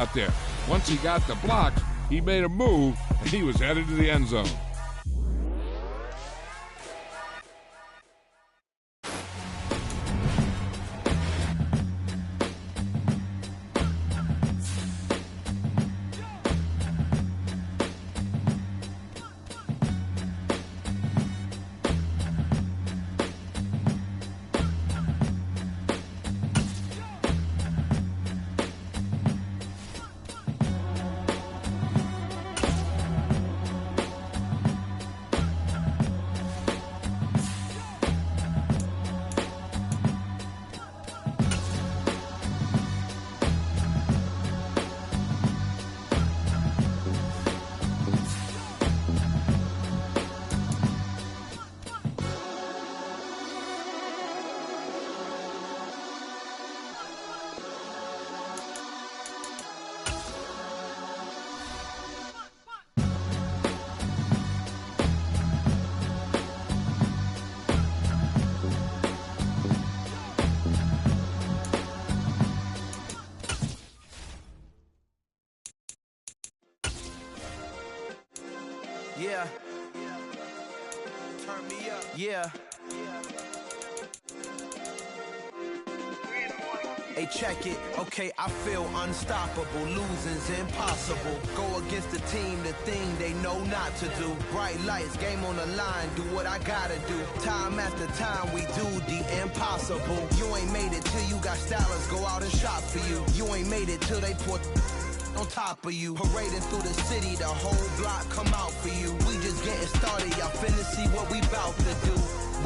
out there. Once he got the block, he made a move, and he was headed to the end zone. Yeah. Turn me up. Yeah. Hey, check it. Okay, I feel unstoppable. Losing's impossible. Go against the team, the thing they know not to do. Bright lights, game on the line, do what I gotta do. Time after time, we do the impossible. You ain't made it till you got stylers go out and shop for you. You ain't made it till they put on top of you. Parading through the city, the whole block come out for you. We just getting started, y'all finna see what we bout to do.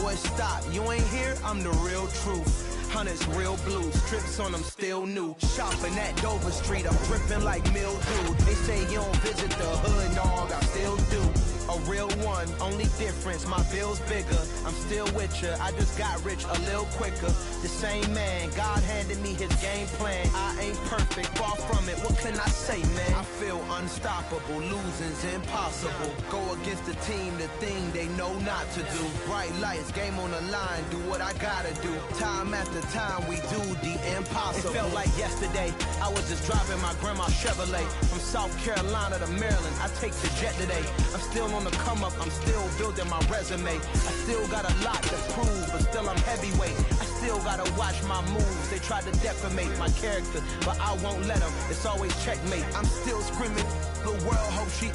Boy, stop, you ain't here, I'm the real truth. Hunters, real blue, strips on them still new. Shopping at Dover Street, I'm dripping like mildew. They say you don't visit the hood, dog, I still do. A real one, only difference, my bill's bigger. I'm still with ya, I just got rich a little quicker. The same man, God handed me his game plan. I ain't perfect, far from it, what can I say, man? I feel unstoppable, losing's impossible. Go against the team, the thing they know not to do. Bright lights, game on the line, do what I gotta do. Time after time, we do the impossible. It felt like yesterday, I was just driving my grandma's Chevrolet. From South Carolina to Maryland, I take the jet today. I'm still on the come up, I'm still building my resume. I still got a lot to prove, but still I'm heavyweight. I still gotta watch my moves. They tried to defamate my character, but I won't let them. It's always checkmate. I'm still screaming, the world hope she.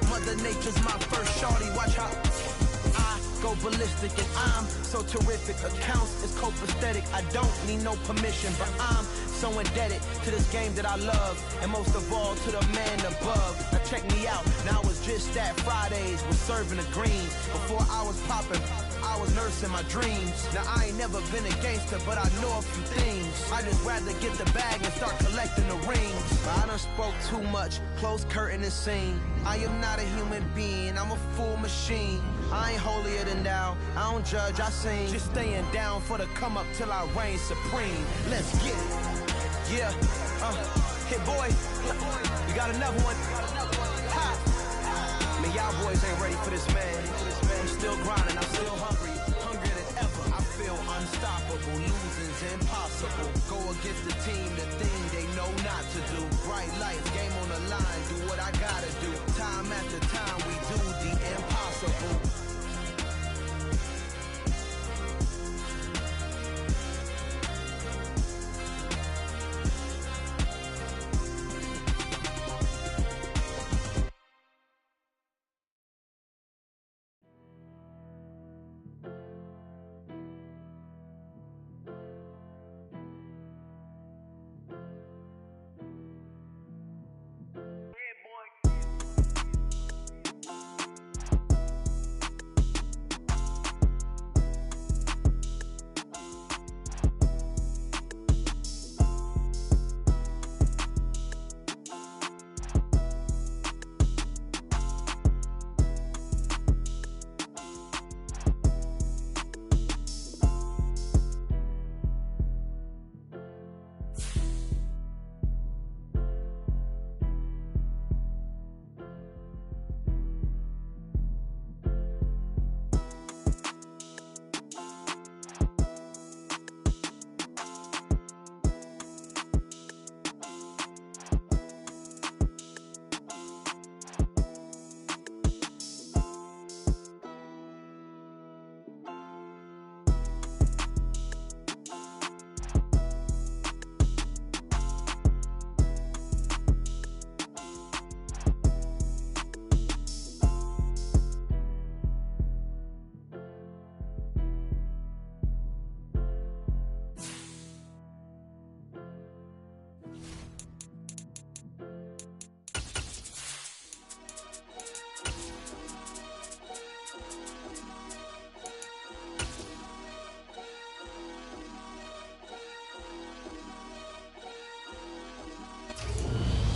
Mother Nature's my first shorty, watch how I go ballistic, and I'm so terrific. Accounts is copacetic, I don't need no permission, but I'm so indebted to this game that I love, and most of all to the man above. Now check me out, now it's just that Fridays was serving the greens. Before I was popping, I was nursing my dreams. Now I ain't never been a gangster, but I know a few things. I just rather get the bag and start collecting the rings. But I done spoke too much, close curtain and scene. I am not a human being, I'm a full machine. I ain't holier than thou, I don't judge, I sing. Just staying down for the come up till I reign supreme. Let's get it. Yeah, hit boy, you got another one. Ha. Man, y'all boys ain't ready for this, man. I'm still grinding, I'm still hungry, hungrier than ever. I feel unstoppable, losing's impossible. Go against the team, the thing they know not to do. Bright lights, game on the line, do what I gotta do. Time after time, we do the impossible.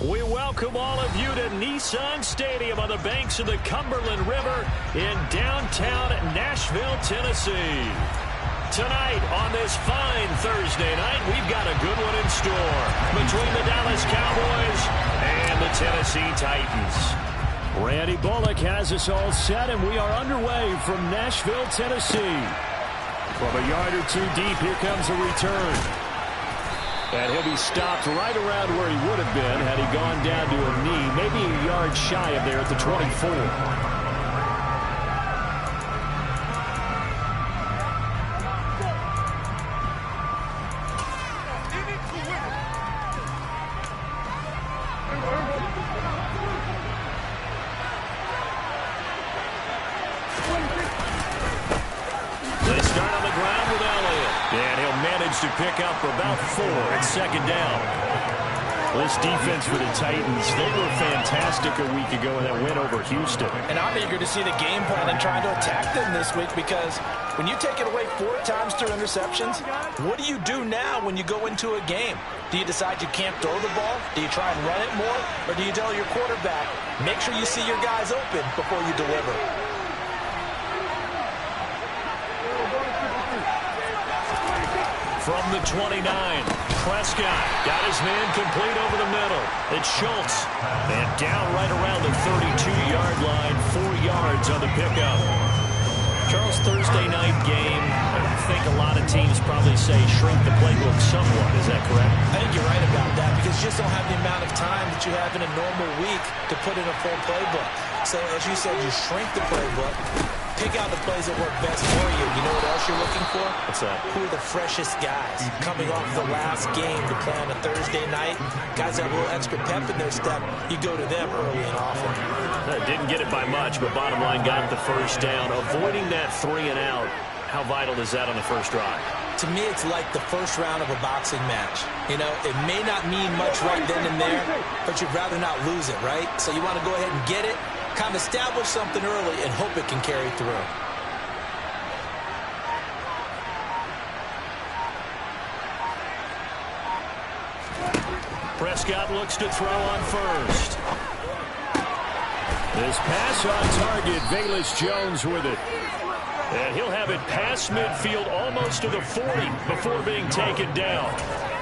We welcome all of you to Nissan Stadium on the banks of the Cumberland River in downtown Nashville, Tennessee. Tonight on this fine Thursday night, we've got a good one in store between the Dallas Cowboys and the Tennessee Titans. Randy Bullock has us all set, and we are underway from Nashville, Tennessee. From a yard or two deep, here comes a return. And he'll be stopped right around where he would have been had he gone down to a knee, maybe a yard shy of there at the 24. They start on the ground with Elliott. And he'll manage to pick up about 4 at second down. This defense for the Titans, they were fantastic a week ago in that win over Houston. And I'm eager to see the game plan and trying to attack them this week, because when you take it away 4 times through interceptions, what do you do now when you go into a game? Do you decide you can't throw the ball? Do you try and run it more? Or do you tell your quarterback, make sure you see your guys open before you deliver? From the 29, Prescott got his man complete over the middle. It's Schultz. And down right around the 32-yard line, 4 yards on the pickup. Charles, Thursday night game, I think a lot of teams probably say shrink the playbook somewhat. Is that correct? I think you're right about that, because you just don't have the amount of time that you have in a normal week to put in a full playbook. So, as you said, you shrink the playbook. Pick out the plays that work best for you. You know what else you're looking for? What's that? Who are the freshest guys coming off the last game to play on a Thursday night? Guys that have a little extra pep in their step, you go to them early and often. Didn't get it by much, but bottom line, got the first down. Avoiding that 3 and out, how vital is that on the first drive? To me, it's like the first round of a boxing match. You know, it may not mean much right then and there, but you'd rather not lose it, right? So you want to go ahead and get it, kind of establish something early, and hope it can carry through. Prescott looks to throw on first. This pass on target, Velus Jones with it. And he'll have it past midfield almost to the 40 before being taken down.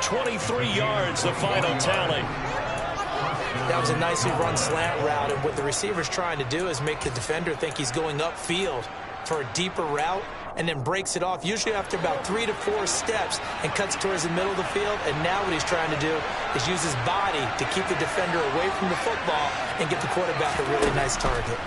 23 yards, the final tally. That was a nicely run slant route, and what the receiver's trying to do is make the defender think he's going upfield for a deeper route, and then breaks it off, usually after about 3 to 4 steps, and cuts towards the middle of the field. And now what he's trying to do is use his body to keep the defender away from the football and get the quarterback a really nice target.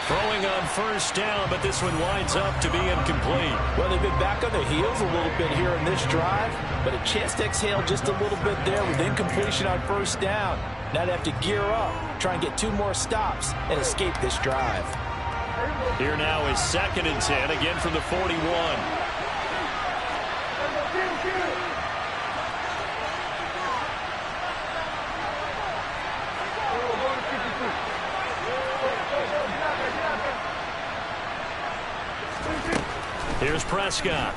Throwing on first down, but this one winds up to be incomplete. Well, they've been back on their heels a little bit here in this drive, but a chance to exhale just a little bit there with incompletion on first down. Now they have to gear up, try and get 2 more stops, and escape this drive. Here now is 2nd and 10, again from the 41. Here's Prescott.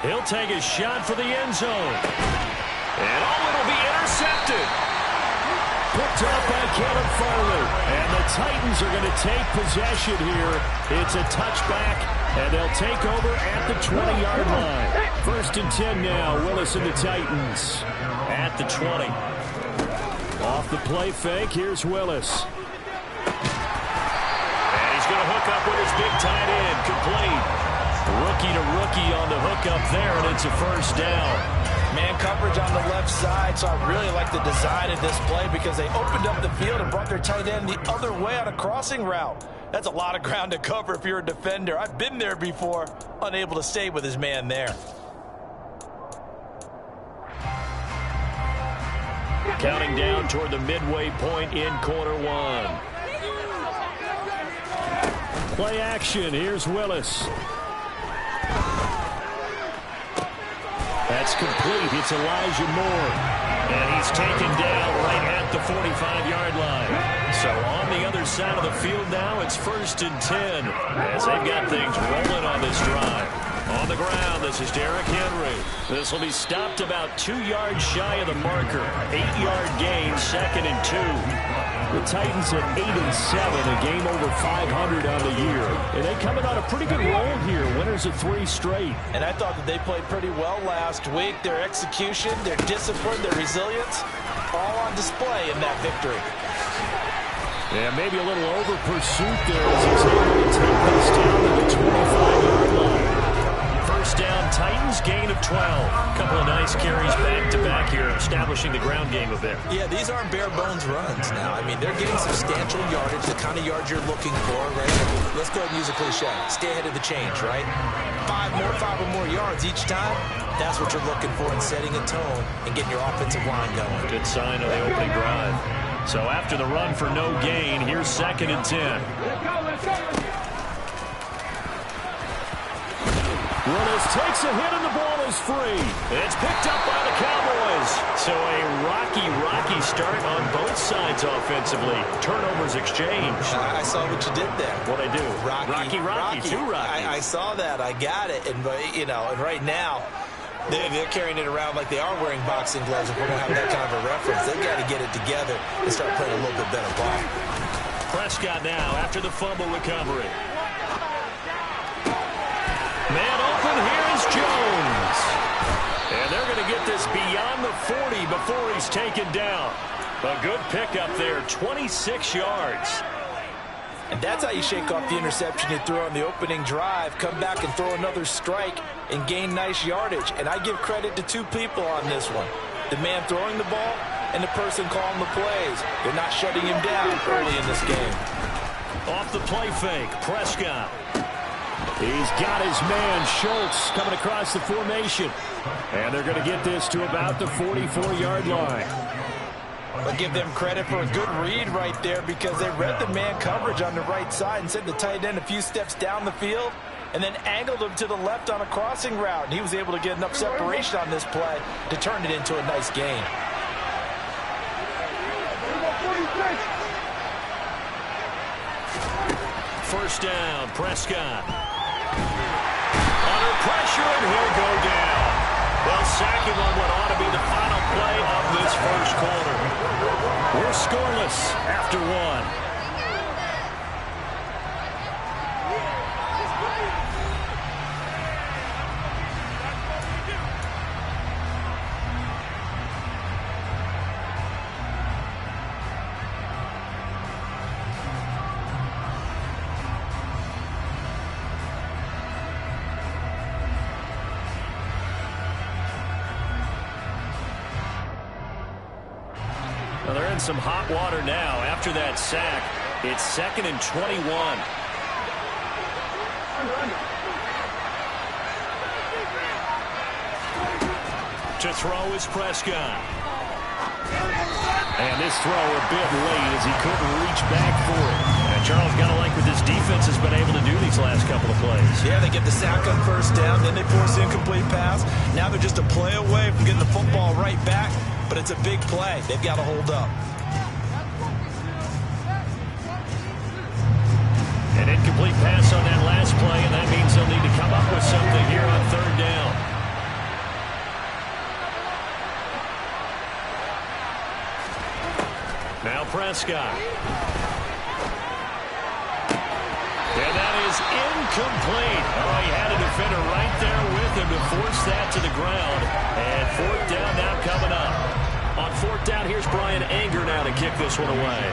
He'll take a shot for the end zone. And it'll be intercepted. Picked up by Caleb Farley. And the Titans are going to take possession here. It's a touchback, and they'll take over at the 20-yard line. 1st and 10 now, Willis and the Titans at the 20. Off the play fake, here's Willis. And he's going to hook up with his big tight end, complete. Rookie to rookie on the hookup there, and it's a first down. Man coverage on the left side, so I really like the design of this play, because they opened up the field and brought their tight end the other way on a crossing route. That's a lot of ground to cover if you're a defender. I've been there before, unable to stay with his man there. Counting down toward the midway point in quarter 1. Play action, here's Willis. That's complete. It's Elijah Moore. And he's taken down right at the 45-yard line. So on the other side of the field now, it's 1st and 10 as they've got things rolling on this drive. On the ground, this is Derrick Henry. This will be stopped about 2 yards shy of the marker. 8-yard gain, 2nd and 2. The Titans at 8-7, a game over 500 on the year. And they coming on a pretty good roll here. Winners of 3 straight. And I thought that they played pretty well last week. Their execution, their discipline, their resilience, all on display in that victory. Yeah, maybe a little over pursuit there as he's able to take this down to the 25-yard line. First down, Titans, gain of 12. A couple of nice carries back-to-back here, establishing the ground game a bit. Yeah, these aren't bare-bones runs now. I mean, they're getting substantial yardage, the kind of yards you're looking for, right? Let's go ahead and use a cliche. Stay ahead of the change, right? 5 or more yards each time. That's what you're looking for in setting a tone and getting your offensive line going. Good sign of the opening drive. So after the run for no gain, here's 2nd and 10. Willis takes a hit and the ball is free. It's picked up by the Cowboys. So a rocky start on both sides offensively. Turnovers exchanged. I saw what you did there. What'd I do? Rocky. Two Rockies. I saw that. I got it. And, you know, and right now, they're carrying it around like they are wearing boxing gloves. If we're going to have that kind of a reference, they've got to get it together and start playing a little bit better ball. Prescott now after the fumble recovery. Man open, here is Jones. And they're going to get this beyond the 40 before he's taken down. A good pickup there, 26 yards. And that's how you shake off the interception you threw on the opening drive, come back and throw another strike and gain nice yardage. And I give credit to 2 people on this one. The man throwing the ball and the person calling the plays. They're not shutting him down early in this game. Off the play fake, Prescott. He's got his man, Schultz, coming across the formation. And they're going to get this to about the 44-yard line. I'll give them credit for a good read right there because they read the man coverage on the right side and sent the tight end a few steps down the field and then angled him to the left on a crossing route. And he was able to get enough separation on this play to turn it into a nice gain. First down, Prescott. Under pressure, and he'll go down. They'll sack him on what ought to be the final play of this first quarter. We're scoreless after 1. Well, they're in some hot water now after that sack. It's 2nd and 21. To throw is Prescott. And this throw a bit late as he couldn't reach back for it. And Charles, got to like what this defense has been able to do these last couple of plays. Yeah, they get the sack on first down, then they force the incomplete pass. Now they're just a play away from getting the football right back. But it's a big play. They've got to hold up. An incomplete pass on that last play, and that means they'll need to come up with something here on 3rd down. Now Prescott. And that is incomplete. Oh, he had a defender right there with him to force that to the ground. And 4th down now coming up. On 4th down, here's Brian Anger now to kick this one away.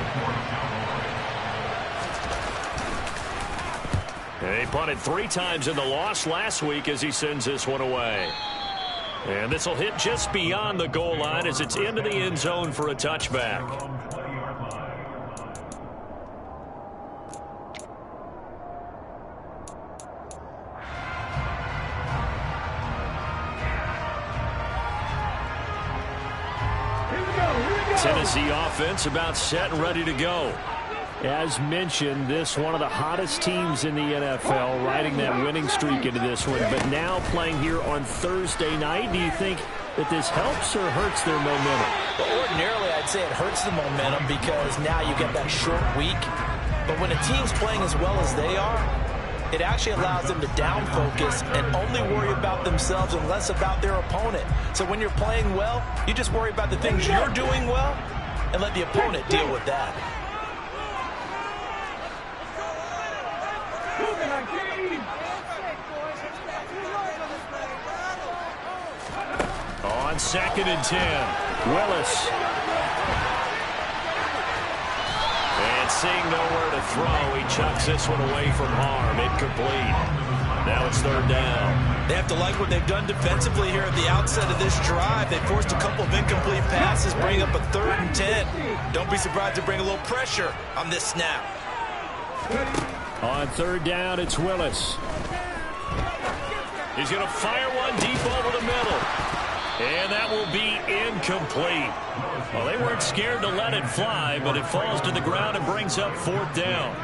And he punted 3 times in the loss last week as he sends this one away. And this will hit just beyond the goal line as it's into the end zone for a touchback. Tennessee offense about set and ready to go. As mentioned, this one of the hottest teams in the NFL, riding that winning streak into this one, but now playing here on Thursday night. Do you think that this helps or hurts their momentum? Well, ordinarily, I'd say it hurts the momentum because now you get that short week. But when a team's playing as well as they are, it actually allows them to down focus and only worry about themselves and less about their opponent. So when you're playing well, you just worry about the things you're doing well and let the opponent deal with that. On 2nd and 10, Willis. And seeing nowhere to throw, he chucks this one away from harm. Incomplete. Now it's 3rd down. They have to like what they've done defensively here at the outset of this drive. They forced a couple of incomplete passes, bring up a 3rd and 10. Don't be surprised to bring a little pressure on this snap. On 3rd down, it's Willis. He's going to fire one deep over the middle. And that will be incomplete. Well, they weren't scared to let it fly, but it falls to the ground and brings up 4th down.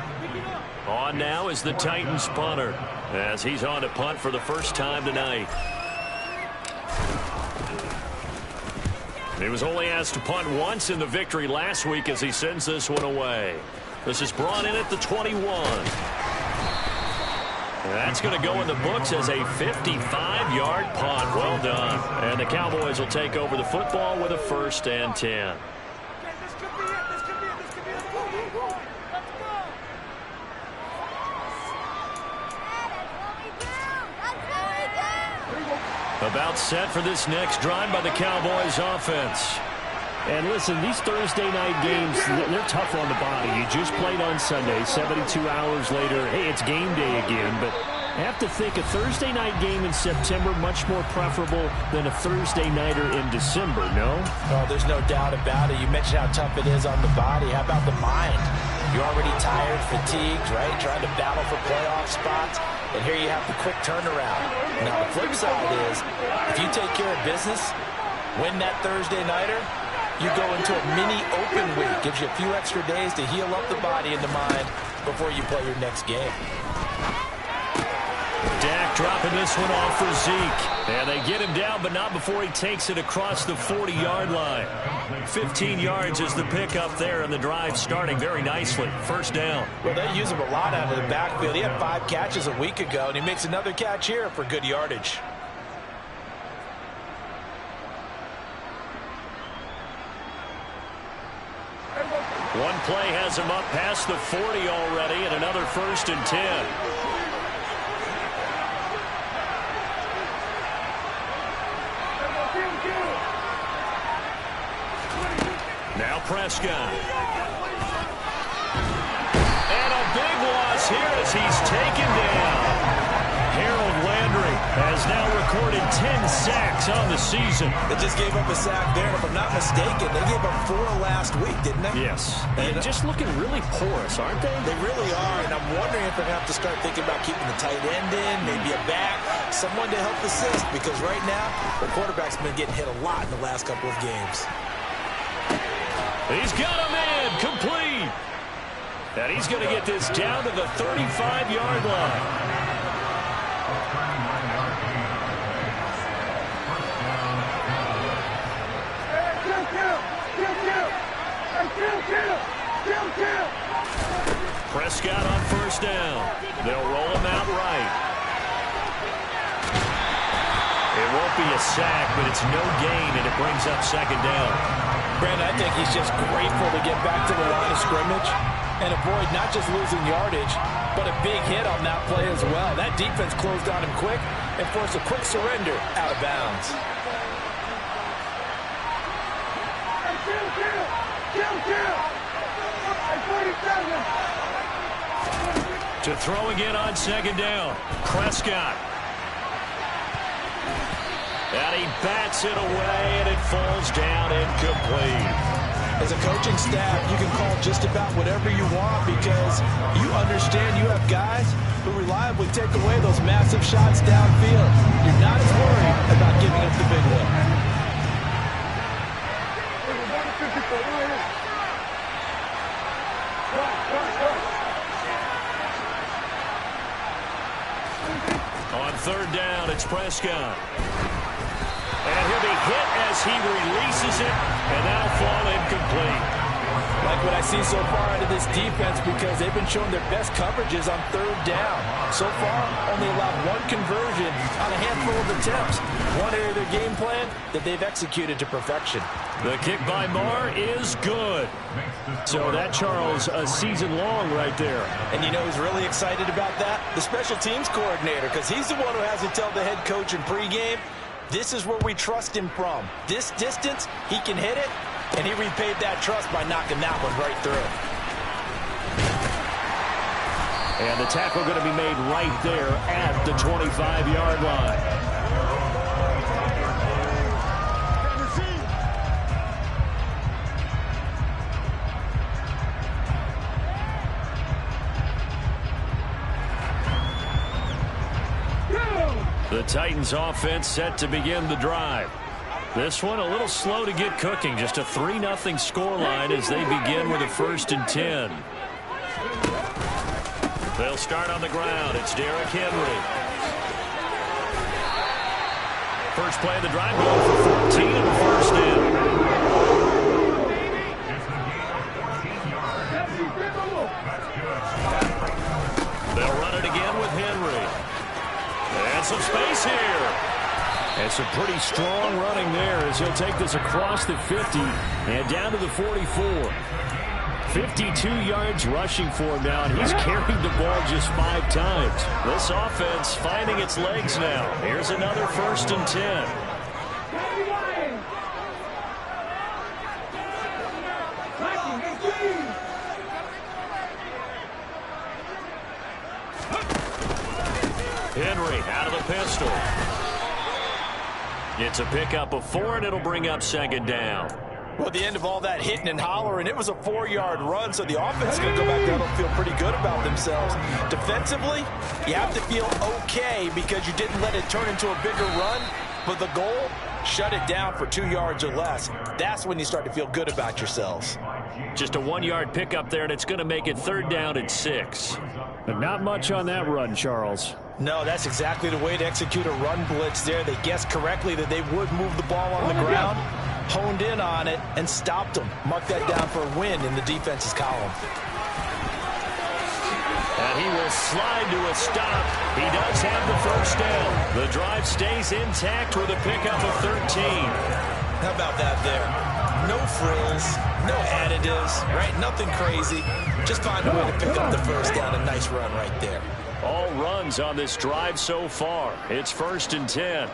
On now is the Titans punter, as he's on to punt for the first time tonight. He was only asked to punt once in the victory last week as he sends this one away. This is brought in at the 21. That's going to go in the books as a 55-yard punt. Well done. And the Cowboys will take over the football with a 1st and 10. About set for this next drive by the Cowboys offense. And listen, these Thursday night games, they're tough on the body. You just played on Sunday, 72 hours later. Hey, it's game day again, but I have to think a Thursday night game in September much more preferable than a Thursday nighter in December, no? Oh, there's no doubt about it. You mentioned how tough it is on the body. How about the mind? You're already tired, fatigued, right? Trying to battle for playoff spots. And here you have the quick turnaround. Now, the flip side is, if you take care of business, win that Thursday nighter, you go into a mini open week. Gives you a few extra days to heal up the body and the mind before you play your next game. Dak dropping this one off for Zeke. And they get him down, but not before he takes it across the 40-yard line. 15 yards is the pickup there, and the drive starting very nicely. 1st down. Well, they use him a lot out of the backfield. He had 5 catches a week ago, and he makes another catch here for good yardage. One play has him up past the 40 already, and another 1st and 10. Now Prescott. And a big loss here as he's taken down. Harold Landry has now recorded 10 sacks on the season. They just gave up a sack there, and if I'm not mistaken, they gave up 4 last week, didn't they? Yes. And just looking really porous, aren't they? They really are, and I'm wondering if they're going to have to start thinking about keeping the tight end in, maybe a back, someone to help assist, because right now, the quarterback's been getting hit a lot in the last couple of games. He's got him in, complete. And he's going to get this down to the 35-yard line. Prescott on 1st down. They'll roll him out right. It won't be a sack, but it's no gain, and it brings up 2nd down. Brandon, I think he's just grateful to get back to the line of scrimmage and avoid not just losing yardage, but a big hit on that play as well. That defense closed on him quick and forced a quick surrender out of bounds. To throw again on 2nd down, Prescott. And he bats it away, and it falls down incomplete. As a coaching staff, you can call just about whatever you want because you understand you have guys who reliably take away those massive shots downfield. You're not as worried about giving up the big one. On 3rd down, it's Prescott. And he'll be hit as he releases it, and that'll fall incomplete. like what I see so far out of this defense because they've been showing their best coverages on third down. So far, only allowed one conversion on a handful of attempts. One area of their game plan that they've executed to perfection. The kick by Marr is good. So that, Charles, a season long right there. And you know who's really excited about that? The special teams coordinator, because he's the one who has to tell the head coach in pregame, this is where we trust him from. This distance, he can hit it, and he repaid that trust by knocking that one right through. And the tackle going to be made right there at the 25-yard line. The Titans offense set to begin the drive. This one a little slow to get cooking. Just a 3-0 scoreline as they begin with a 1st and 10. They'll start on the ground. It's Derrick Henry. First play of the drive going for 14 and the first down. They'll run it again with Henry. And some space here. And some pretty strong running there as he'll take this across the 50 and down to the 44. 52 yards rushing for him now, and he's carried the ball just 5 times. This offense finding its legs now. Here's another 1st and 10. Henry out of the pistol. It's a pickup of 4, and it'll bring up 2nd down. Well, at the end of all that hitting and hollering, it was a 4-yard run, so the offense is going to go back down and feel pretty good about themselves. Defensively, you have to feel okay because you didn't let it turn into a bigger run, but the goal, shut it down for 2 yards or less. That's when you start to feel good about yourselves. Just a 1-yard pickup there, and it's going to make it 3rd down and 6. But not much on that run, Charles. No, that's exactly the way to execute a run blitz there. They guessed correctly that they would move the ball on the ground, honed in on it, and stopped them. Mark that down for a win in the defense's column. And he will slide to a stop. He does have the first down. The drive stays intact with a pickup of 13. How about that there? No frills, no additives, right? Nothing crazy. Just find a way to pick up the first down. A nice run right there. All runs on this drive so far. It's 1st and 10.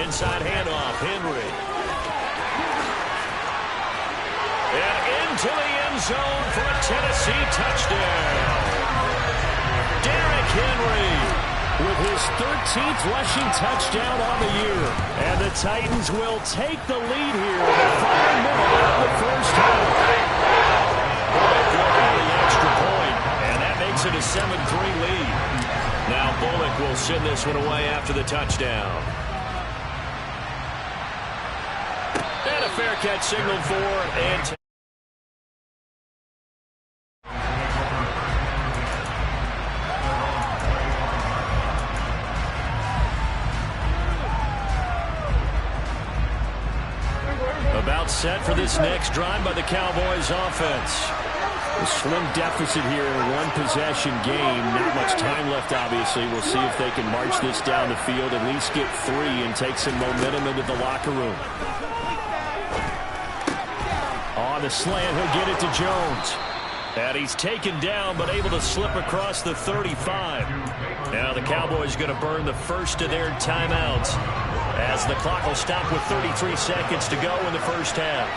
Inside handoff, Henry. And into the end zone for a Tennessee touchdown. Derrick Henry with his 13th rushing touchdown on the year. And the Titans will take the lead here in the final minute of the first half. The extra point, and that makes it a 7-3 lead. Now Bullock will send this one away after the touchdown. And a fair catch signaled for, and about set for this next drive by the Cowboys offense. A slim deficit here in a one-possession game. Not much time left, obviously. We'll see if they can march this down the field, at least get 3, and take some momentum into the locker room. On the slant, he'll get it to Jones. And he's taken down, but able to slip across the 35. Now the Cowboys going to burn the first of their timeouts, as the clock will stop with 33 seconds to go in the first half.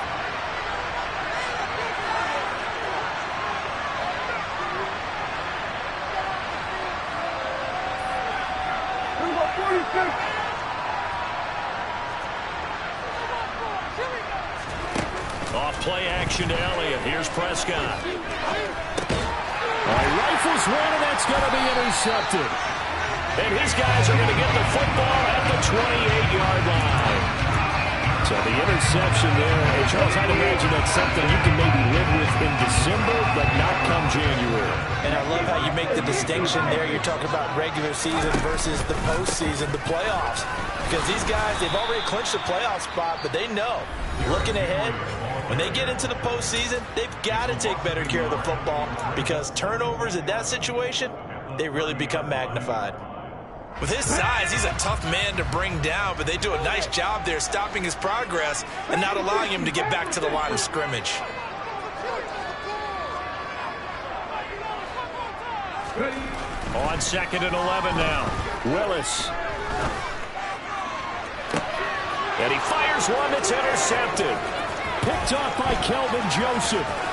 Off play action to Elliott. Here's Prescott. Rifles one, and that's going to be intercepted. And his guys are going to get the football at the 28-yard line. So the interception there, and Charles, I'd imagine that's something you can maybe live with in December, but not come January. And I love how you make the distinction there. You're talking about regular season versus the postseason, the playoffs. Because these guys, they've already clinched the playoff spot, but they know, looking ahead, when they get into the postseason, they've got to take better care of the football because turnovers in that situation, they really become magnified. With his size, he's a tough man to bring down, but they do a nice job there stopping his progress and not allowing him to get back to the line of scrimmage. On 2nd and 11 now. Willis. And he fires one that's intercepted. Picked off by Kelvin Joseph.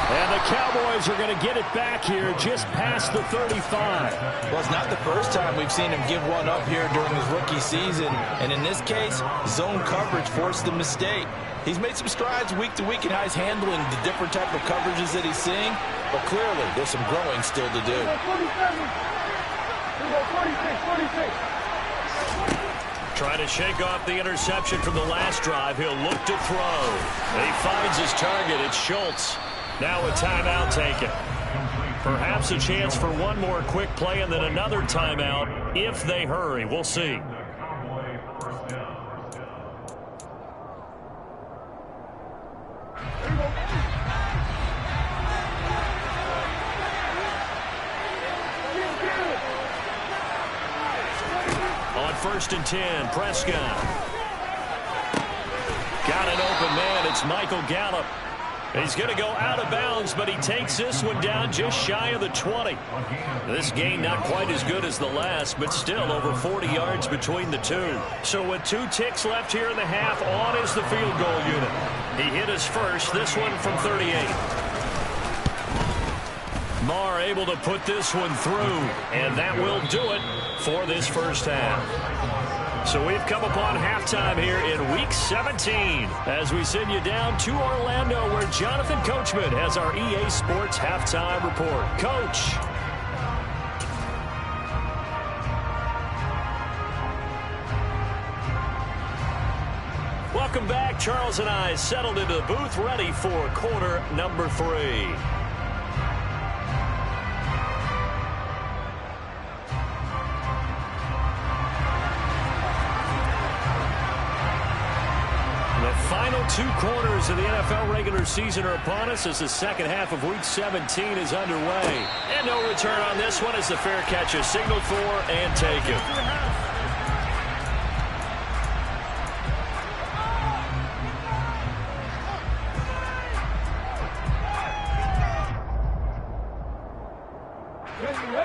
And the Cowboys are going to get it back here just past the 35. Well, it's not the first time we've seen him give one up here during his rookie season. And in this case, zone coverage forced the mistake. He's made some strides week to week in how he's handling the different type of coverages that he's seeing. But clearly, there's some growing still to do. Trying to shake off the interception from the last drive. He'll look to throw. He finds his target. It's Schultz. Now a timeout taken. Perhaps a chance for one more quick play and then another timeout if they hurry. We'll see. On 1st and 10, Prescott. Got an open man. It's Michael Gallup. He's going to go out of bounds, but he takes this one down just shy of the 20. This gain not quite as good as the last, but still over 40 yards between the two. So with 2 ticks left here in the half, on is the field goal unit. He hit his first, this one from 38. Moore able to put this one through, and that will do it for this first half. So we've come upon halftime here in Week 17 as we send you down to Orlando where Jonathan Coachman has our EA Sports Halftime Report. Coach. Welcome back. Charles and I settled into the booth ready for quarter number 3. Final 2 quarters of the NFL regular season are upon us as the second half of Week 17 is underway. And no return on this one as the fair catch is signaled for and taken.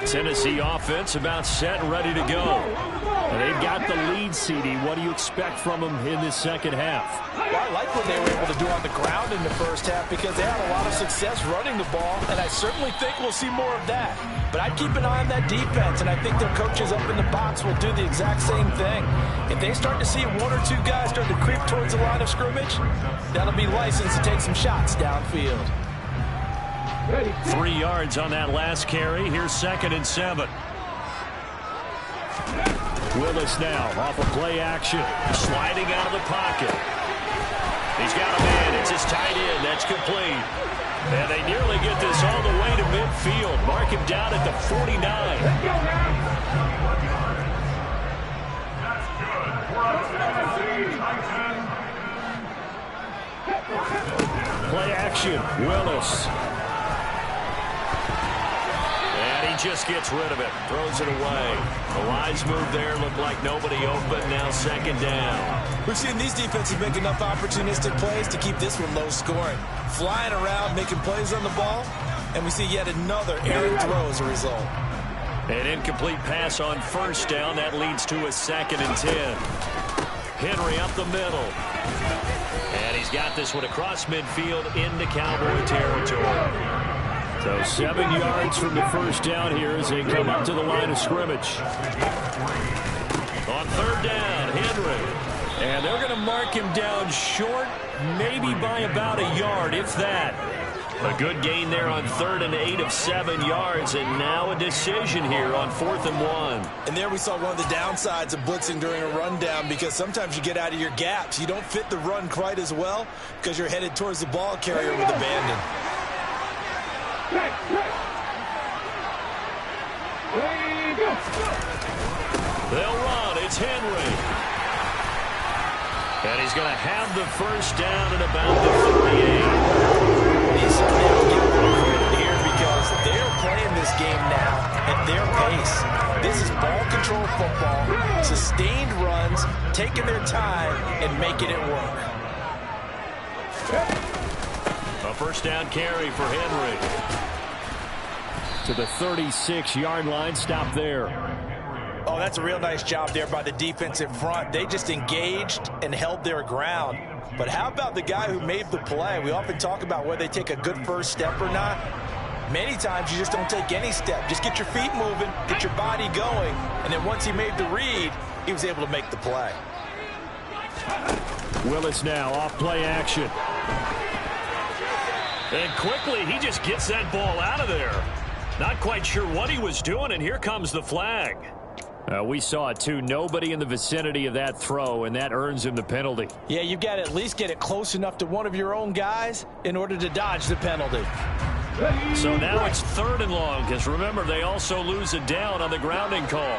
Tennessee offense about set and ready to go. And they've got the lead, CD. What do you expect from them in this second half? Well, I like what they were able to do on the ground in the first half because they had a lot of success running the ball, and I certainly think we'll see more of that. But I'd keep an eye on that defense, and I think their coaches up in the box will do the exact same thing. If they start to see 1 or 2 guys start to creep towards the line of scrimmage, that'll be licensed to take some shots downfield. 3 yards on that last carry. Here's 2nd and 7. Willis now off of play action. Sliding out of the pocket. He's got a man. It's his tight end. That's complete. And they nearly get this all the way to midfield. Mark him down at the 49. Play action. Willis. Just gets rid of it, throws it away. The wise move there, looked like nobody open, now 2nd down. We've seen these defenses make enough opportunistic plays to keep this one low scoring. Flying around, making plays on the ball, and we see yet another errant throw as a result. An incomplete pass on 1st down, that leads to a 2nd and 10. Henry up the middle. And he's got this one across midfield into Cowboy territory. So 7 yards from the first down here as they come up to the line of scrimmage. On 3rd down, Henry. And they're going to mark him down short, maybe by about a yard, if that. A good gain there on 3rd and 8 of 7 yards, and now a decision here on 4th and 1. And there we saw one of the downsides of blitzing during a rundown, because sometimes you get out of your gaps. You don't fit the run quite as well because you're headed towards the ball carrier with abandon. They'll run. It's Henry. And he's going to have the first down at about the 38. He's now getting credit here because they're playing this game now at their pace. This is ball control football, sustained runs, taking their time and making it work. A first down carry for Henry. To the 36-yard line. Stop there. Oh, that's a real nice job there by the defensive front. They just engaged and held their ground. But how about the guy who made the play? We often talk about whether they take a good first step or not. Many times you just don't take any step. Just get your feet moving, get your body going, and then once he made the read, he was able to make the play. Willis now off play action. And quickly, he just gets that ball out of there. Not quite sure what he was doing, and here comes the flag. We saw it too. Nobody in the vicinity of that throw, and that earns him the penalty. Yeah, you've got to at least get it close enough to one of your own guys in order to dodge the penalty. So now it's 3rd and long, because remember, they also lose a down on the grounding call.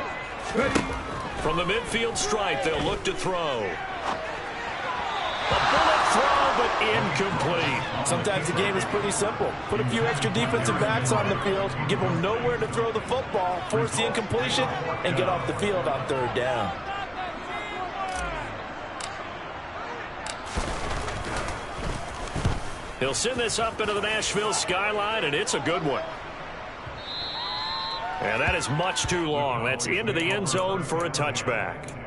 From the midfield stripe, they'll look to throw. A bullet throw, but incomplete. Sometimes the game is pretty simple. Put a few extra defensive backs on the field, give them nowhere to throw the football, force the incompletion, and get off the field on 3rd down. He'll send this up into the Nashville skyline, and it's a good one. And that is much too long. That's into the end zone for a touchback.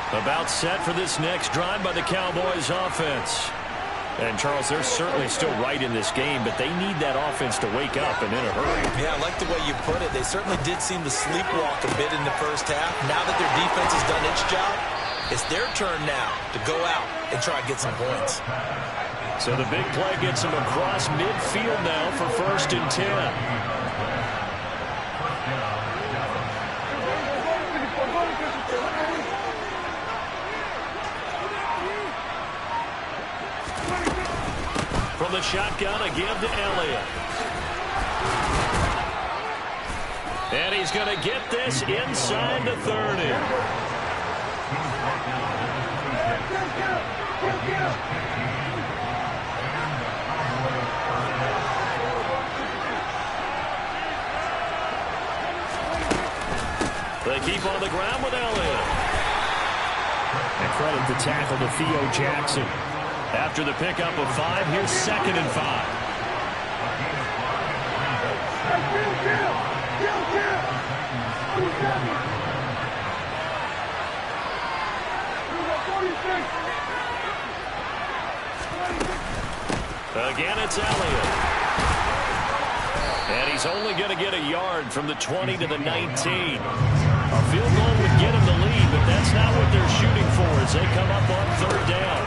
About set for this next drive by the Cowboys offense. And, Charles, they're certainly still right in this game, but they need that offense to wake up and in a hurry. Yeah, I like the way you put it. They certainly did seem to sleepwalk a bit in the first half. Now that their defense has done its job, it's their turn now to go out and try to get some points. So the big play gets them across midfield now for 1st and 10. From the shotgun, again to Elliott. And he's going to get this inside the 30. They keep on the ground with Elliott. And credit the tackle to Theo Jackson. After the pickup of 5, here's 2nd and 5. Again, it's Elliott. And he's only going to get a yard from the 20 to the 19. A field goal would get him the lead, but that's not what they're shooting for as they come up on 3rd down.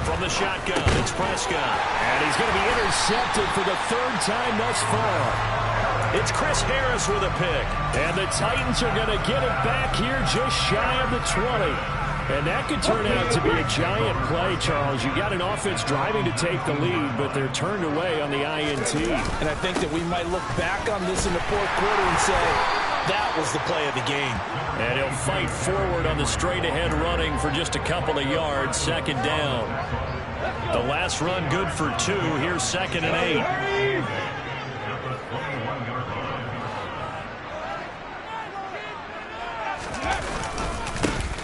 From the shotgun, it's Prescott. And he's going to be intercepted for the 3rd time thus far. It's Chris Harris with a pick. And the Titans are going to get it back here just shy of the 20. And that could turn out to be a giant play, Charles. You got an offense driving to take the lead, but they're turned away on the INT. And I think that we might look back on this in the 4th quarter and say, that was the play of the game. And he'll fight forward on the straight-ahead running for just a couple of yards, 2nd down. The last run good for 2. Here's 2nd and 8.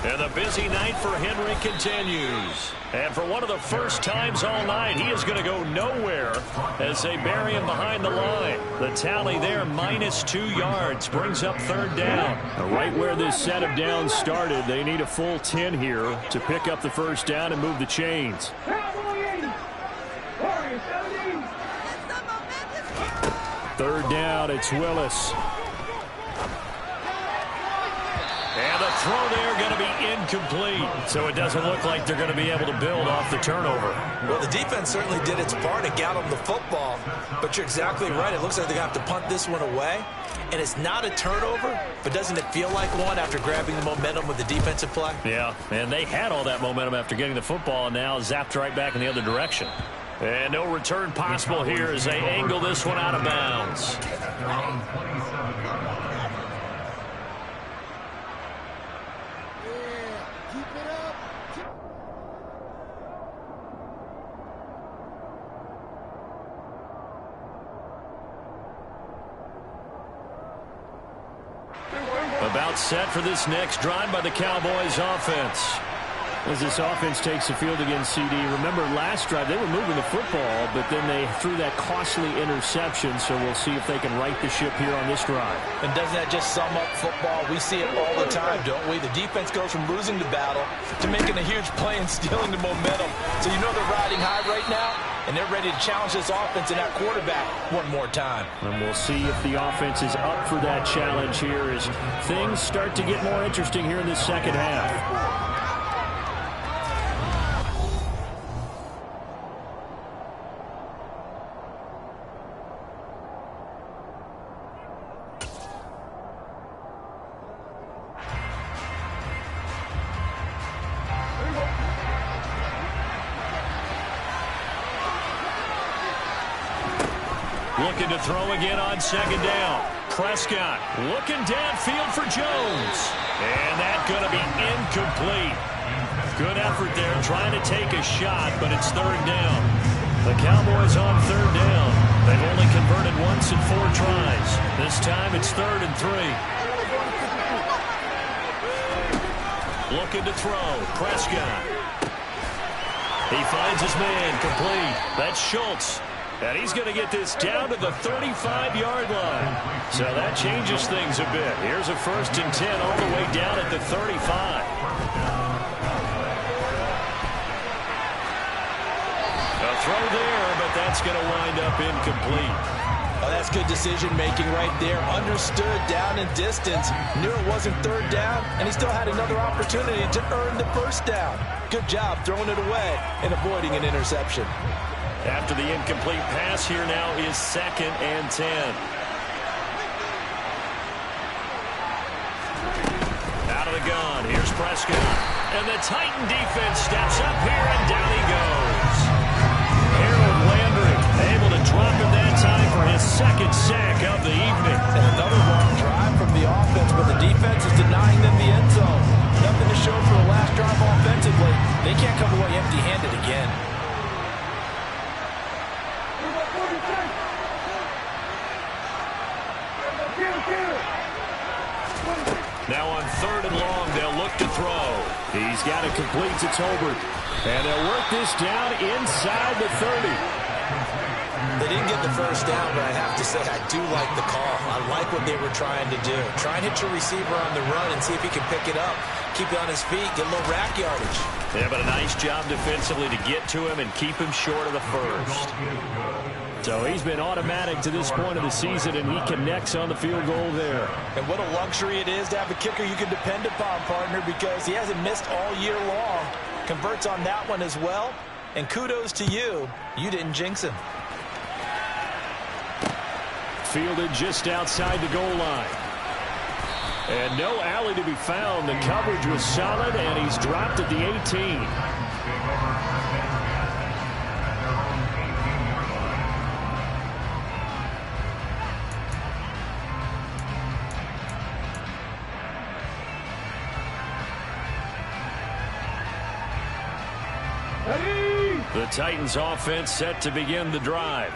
And the busy night for Henry continues. And for one of the first times all night, he is going to go nowhere as they bury him behind the line. The tally there, -2 yards, brings up 3rd down. Right where this set of downs started, they need a full 10 here to pick up the 1st down and move the chains. 3rd down, it's Willis. And the throw there going to be incomplete. So it doesn't look like they're going to be able to build off the turnover. Well, the defense certainly did its part to get them the football. But you're exactly right. It looks like they're going to have to punt this one away. And it's not a turnover, but doesn't it feel like one after grabbing the momentum with the defensive play? Yeah, and they had all that momentum after getting the football and now zapped right back in the other direction. And no return possible here as they angle this one out of bounds. About set for this next drive by the Cowboys offense. As this offense takes the field against CD, remember last drive they were moving the football, but then they threw that costly interception, so we'll see if they can right the ship here on this drive. And doesn't that just sum up football? We see it all the time, don't we? The defense goes from losing the battle to making a huge play and stealing the momentum. So you know they're riding high right now, and they're ready to challenge this offense and that quarterback one more time. And we'll see if the offense is up for that challenge here as things start to get more interesting here in the 2nd half. Looking to throw again on 2nd down. Prescott looking downfield for Jones. And that's going to be incomplete. Good effort there trying to take a shot, but it's 3rd down. The Cowboys on 3rd down. They've only converted once in 4 tries. This time it's 3rd and 3. Looking to throw. Prescott. He finds his man complete. That's Schultz. And he's going to get this down to the 35-yard line. So that changes things a bit. Here's a 1st and 10 all the way down at the 35. A throw there, but that's going to wind up incomplete. Oh, that's good decision-making right there. Understood down and distance. Knew it wasn't 3rd down, and he still had another opportunity to earn the 1st down. Good job throwing it away and avoiding an interception. After the incomplete pass, here now is 2nd and 10. Out of the gun, here's Prescott. And the Titan defense steps up here, and down he goes. Harold Landry able to drop him that time for his 2nd sack of the evening. And another long drive from the offense, but the defense is denying them the end zone. Nothing to show for the last drive offensively. They can't come away empty-handed again. Now on 3rd and long, they'll look to throw. He's got it complete to Tolbert. And they'll work this down inside the 30. They didn't get the 1st down, but I have to say I do like the call. I like what they were trying to do. Try and hit your receiver on the run and see if he can pick it up. Keep it on his feet, get a little rack yardage. Yeah, but a nice job defensively to get to him and keep him short of the 1st. So he's been automatic to this point of the season, and he connects on the field goal there. And what a luxury it is to have a kicker you can depend upon, partner, because he hasn't missed all year long. Converts on that one as well. And kudos to you. You didn't jinx him. Fielded just outside the goal line. And no alley to be found. The coverage was solid, and he's dropped at the 18. The Titans offense set to begin the drive.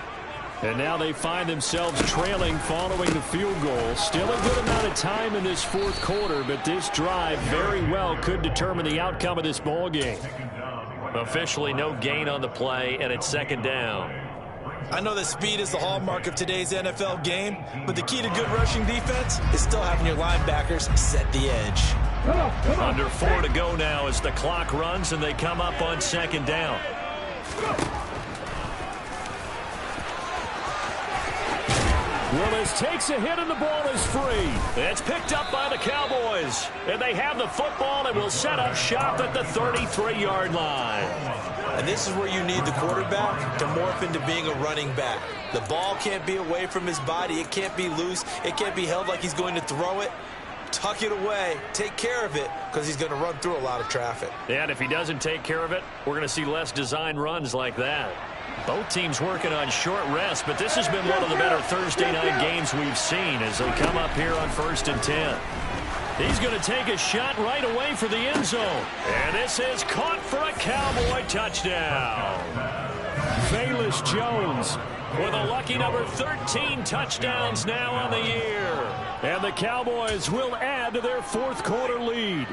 And now they find themselves trailing following the field goal. Still a good amount of time in this fourth quarter, but this drive very well could determine the outcome of this ball game. Officially no gain on the play, and it's second down. I know that speed is the hallmark of today's NFL game, but the key to good rushing defense is still having your linebackers set the edge. Under 4 to go now as the clock runs and they come up on second down. Willis takes a hit and the ball is free. It's picked up by the Cowboys. And they have the football and will set up shop at the 33-yard line. And this is where you need the quarterback to morph into being a running back. The ball can't be away from his body. It can't be loose. It can't be held like he's going to throw it. Tuck it away. Take care of it because he's going to run through a lot of traffic. And if he doesn't take care of it, we're going to see less design runs like that. Both teams working on short rest, but this has been one of the better Thursday night games we've seen as they come up here on 1st and 10. He's going to take a shot right away for the end zone. And this is caught for a Cowboy touchdown. Velus Jones with a lucky number 13 touchdowns now on the year. And the Cowboys will add to their fourth quarter lead.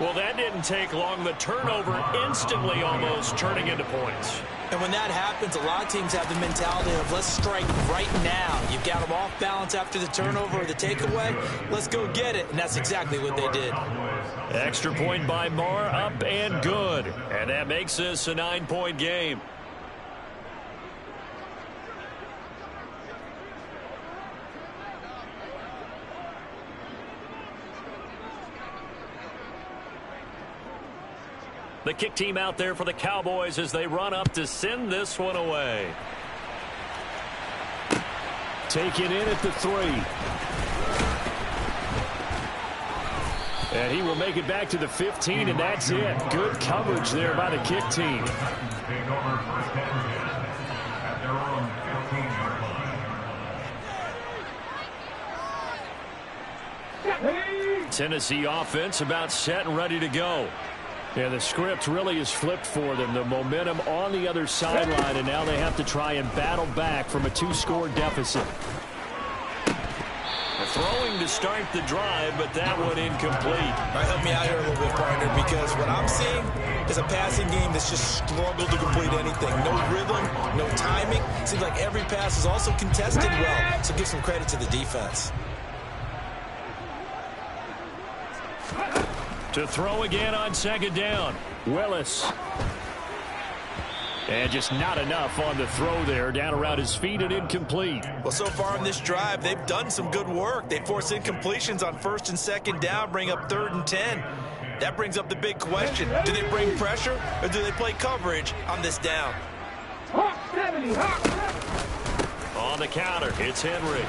Well, that didn't take long. The turnover instantly almost turning into points. And when that happens, a lot of teams have the mentality of let's strike right now. You've got them off balance after the turnover or the takeaway. Let's go get it. And that's exactly what they did. Extra point by Moore, up and good. And that makes this a 9-point game. The kick team out there for the Cowboys as they run up to send this one away. Taken in at the 3. And he will make it back to the 15, and that's it. Good coverage there by the kick team. Tennessee offense about set and ready to go. Yeah, the script really is flipped for them. The momentum on the other sideline, and now they have to try and battle back from a 2-score deficit. Throwing to start the drive, but that one incomplete. All right, help me out here a little bit, partner, because what I'm seeing is a passing game that's just struggled to complete anything. No rhythm, no timing. Seems like every pass is also contested well, so give some credit to the defense. To throw again on second down. Willis. And just not enough on the throw there. Down around his feet and incomplete. Well, so far in this drive, they've done some good work. They force incompletions on 1st and 2nd down, bring up 3rd and 10. That brings up the big question. Do they bring pressure or do they play coverage on this down? On the counter, it's Henry.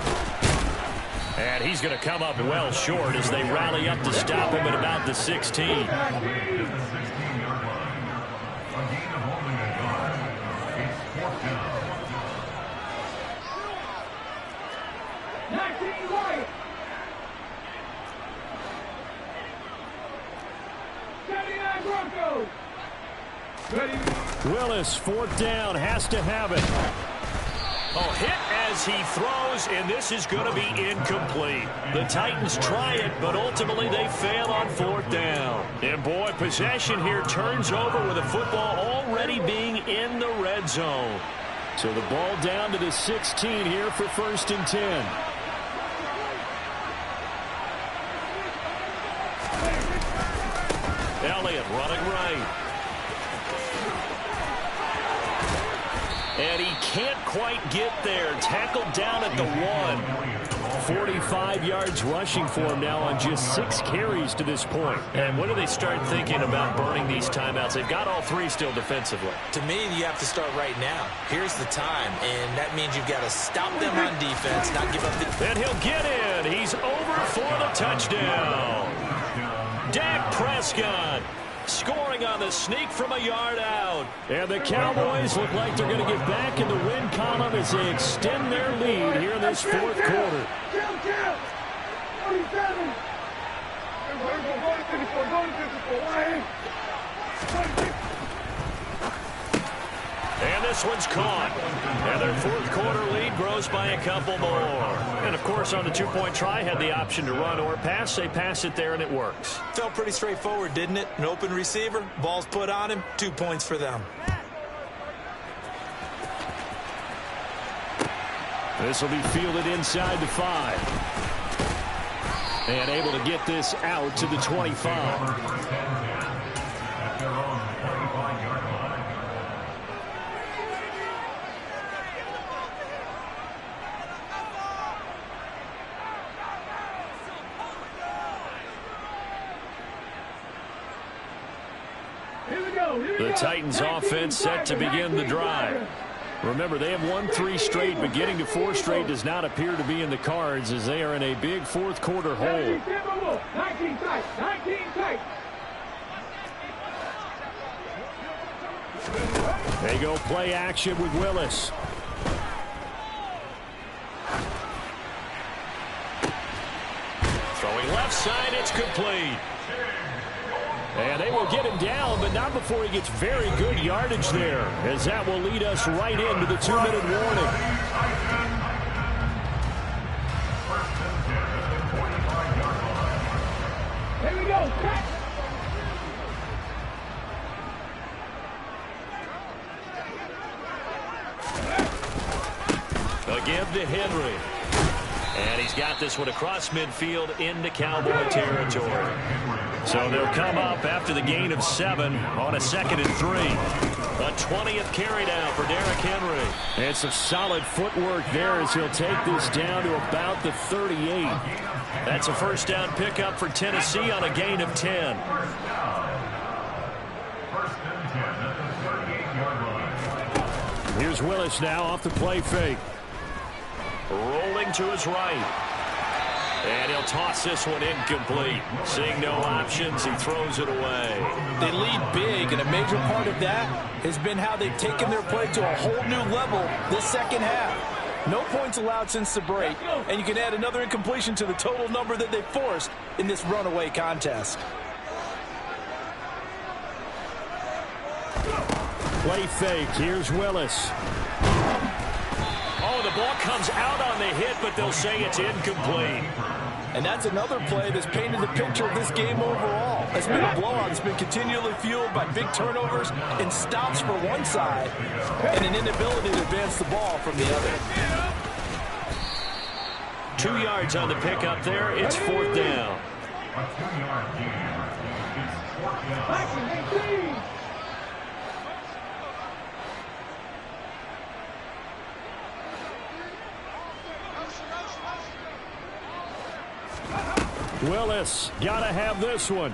And he's going to come up well short as they rally up to stop him at about the 16. Willis, 4th down, has to have it. Oh, hit as he throws, and this is going to be incomplete. The Titans try it, but ultimately they fail on 4th down. And boy, possession here turns over with the football already being in the red zone. So the ball down to the 16 here for 1st and 10. Elliott running right. And he can't quite get there. Tackled down at the 1. 45 yards rushing for him now on just 6 carries to this point. And when do they start thinking about burning these timeouts? They've got all 3 still defensively. To me, you have to start right now. Here's the time, and that means you've got to stop them on defense, not give up the... And he'll get in. He's over for the touchdown. Dak Prescott scoring on the sneak from a yard out. And the Cowboys look like they're going to get back in the win column as they extend their lead here in this 4th quarter. And this this one's caught. And their fourth quarter lead grows by a couple more. And, of course, on the two-point try, had the option to run or pass. They pass it there, and it works. Felt pretty straightforward, didn't it? An open receiver, ball's put on him, 2 points for them. This will be fielded inside the 5. And able to get this out to the 25. The Titans offense set to begin the drive. Remember, they have won 3 straight, but getting to 4 straight does not appear to be in the cards as they are in a big fourth quarter hole. 19 tight. They go play action with Willis. Throwing left side, it's complete. And they will get him down, but not before he gets very good yardage there, as that will lead us right into the 2-minute warning. Here we go. Again to Henry. And he's got this one across midfield into Cowboy territory. So they'll come up after the gain of 7 on a 2nd and 3. A 20th carry down for Derrick Henry. And some solid footwork there as he'll take this down to about the 38. That's a first down pickup for Tennessee on a gain of 10. Here's Willis now off the play fake. Rolling to his right. And he'll toss this one incomplete. Seeing no options, he throws it away. They lead big, and a major part of that has been how they've taken their play to a whole new level this second half. No points allowed since the break, and you can add another incompletion to the total number that they forced in this runaway contest. Play fake. Here's Willis. Oh, the ball comes out on the hit, but they'll say it's incomplete. And that's another play that's painted the picture of this game overall. It's been a blowout. It's been continually fueled by big turnovers and stops for one side and an inability to advance the ball from the other. 2 yards on the pickup there. It's 4th down. Willis, gotta have this one.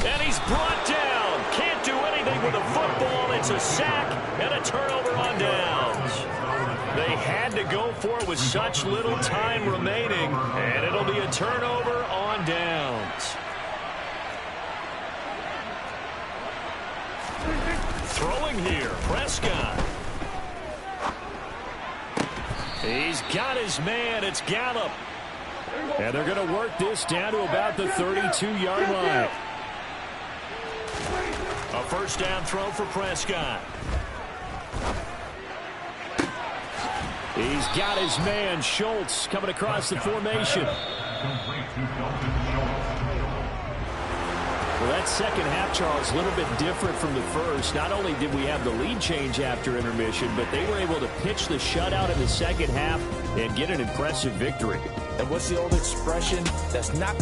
And he's brought down. Can't do anything with the football. It's a sack and a turnover on downs. They had to go for it with such little time remaining, and it'll be a turnover on downs. Throwing here, Prescott. He's got his man. It's Gallup. And they're going to work this down to about the 32-yard line. A first down throw for Prescott. He's got his man, Schultz, coming across the formation. Well, that second half, Charles, a little bit different from the first. Not only did we have the lead change after intermission, but they were able to pitch the shutout in the second half and get an impressive victory. And what's the old expression? That's not